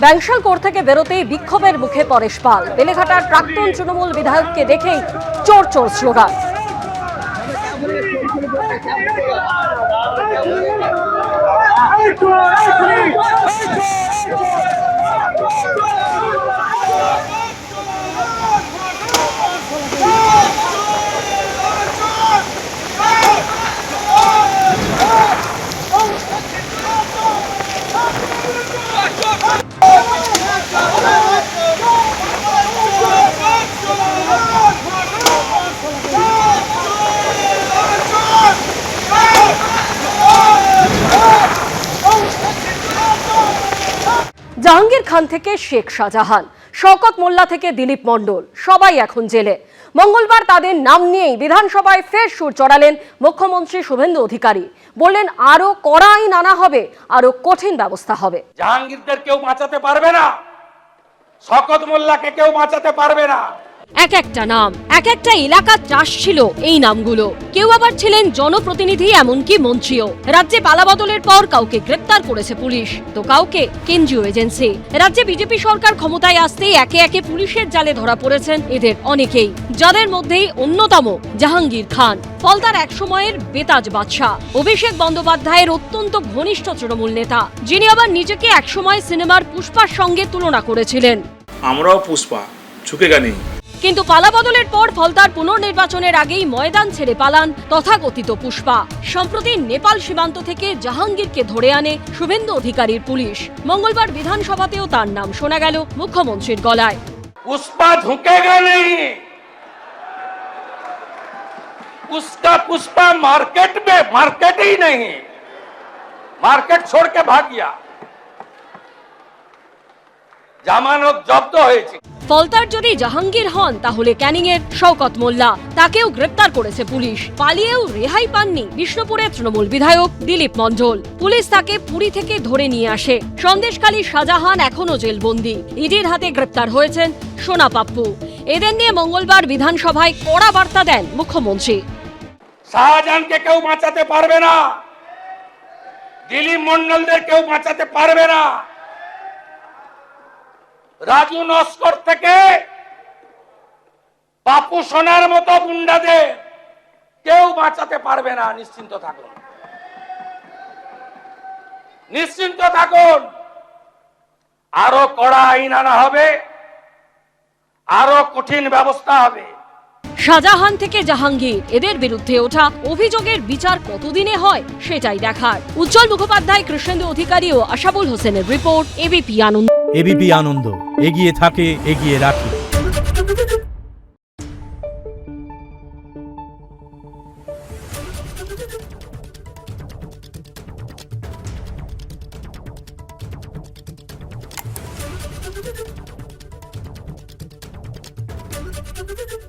Bangshal court থেকে বেরোতেই বিক্ষোভের মুখে পরেশ পাল। বেলেঘাটার প্রাক্তন তৃণমূল বিধায়ককে দেখেই চোর চোর স্লোগান। জাহাঙ্গীর খান থেকে শেখ শাহজাহান, শওকত মোল্লা থেকে দিলীপ মণ্ডল, সবাই এখন জেলে। মঙ্গলবার তাদের নাম নিয়েই বিধানসভায় ফের সুর চড়ালেন মুখ্যমন্ত্রী শুভেন্দু অধিকারী। বললেন আরো কড়া আইন আনা হবে, আরো কঠিন ব্যবস্থা হবে। জাহাঙ্গীরদের কেউ বাঁচাতে পারবে না, শওকত মোল্লাকে কেউ বাঁচাতে পারবে না। এক একটা নাম, এক একটা এলাকা চাষ ছিল এই নামগুলো। কেউ আবার ছিলেন জনপ্রতিনিধি, এমনকি মন্ত্রীও। রাজ্যে পালাবদলের পর কাউকে গ্রেপ্তার করেছে পুলিশ, তো কাউকে কেন্দ্রীয় এজেন্সি। রাজ্যে বিজেপি সরকার ক্ষমতায় আসতেই একে একে পুলিশের জালে ধরা পড়েছেন এদের অনেকেই, যাদের মধ্যেই অন্যতম জাহাঙ্গীর খান, ফলতার এক সময়ের বেতাজ বাদশাহ, অভিষেক বন্দ্যোপাধ্যায়ের অত্যন্ত ঘনিষ্ঠ তৃণমূল নেতা, যিনি আবার নিজেকে একসময় সিনেমার পুষ্পার সঙ্গে তুলনা করেছিলেন। আমরাও পুষ্পা, ঝুঁকেগা নেই। কিন্তু পালাবদলের পর ফলতার পুনর্নির্বাচনের আগেই ময়দান ছেড়ে পালান তথাকথিত পুষ্পা। সম্প্রতি নেপাল সীমান্ত থেকে জাহাঙ্গীরকে ধরে আনে শুভেন্দু অধিকারীর পুলিশ। মঙ্গলবার বিধানসভাতেও তার নাম শোনা গেল মুখ্যমন্ত্রীর গলায়। पुष्पा झुकेगा नहीं, उसका पुष्पा मार्केट ही नहीं, मार्केट छोड़ के भाग गया, জামানত জব্দ হয়েছে। ফলতার যদি জাহাঙ্গীর হন, তাহলে ক্যানিং এর শওকত মোল্লা, তাকেও গ্রেপ্তার করেছে পুলিশ। পালিয়েও রেহাই পাননি বিষ্ণুপুরের তৃণমূল বিধায়ক দিলীপ মণ্ডল। পুলিশ তাকে পুরী থেকে ধরে নিয়ে আসে। সন্দেশখালী শাহজাহান এখনো জেলবন্দি। ইডির হাতে গ্রেপ্তার হয়েছেন সোনা পাপ্পু। এদের নিয়ে মঙ্গলবার বিধানসভায় কড়া বার্তা দেন মুখ্যমন্ত্রী। শাহজাহানকে কেউ বাঁচাতে পারবে না, দিলীপ মণ্ডলদের কেউ বাঁচাতে পারবে না, রাজু নস্কর থেকে বাপু সোনার মতো গুন্ডাদের কেউ বাঁচাতে পারবে না। নিশ্চিন্ত থাকুন, নিশ্চিন্ত থাকুন। আরো কড়া আইন আনা হবে, আরো কঠিন ব্যবস্থা হবে। শাহজাহান থেকে জাহাঙ্গীর, এদের বিরুদ্ধে ওঠা অভিযোগের বিচার কতদিনে হয় সেটাই দেখার। উজ্জ্বল মুখোপাধ্যায়, কৃষ্ণেন্দু অধিকারী ও আশাবুল হোসেনের রিপোর্ট, এবিপি আনন্দ। এবিপি আনন্দ, এগিয়ে থাকে, এগিয়ে রাখে। Thank you.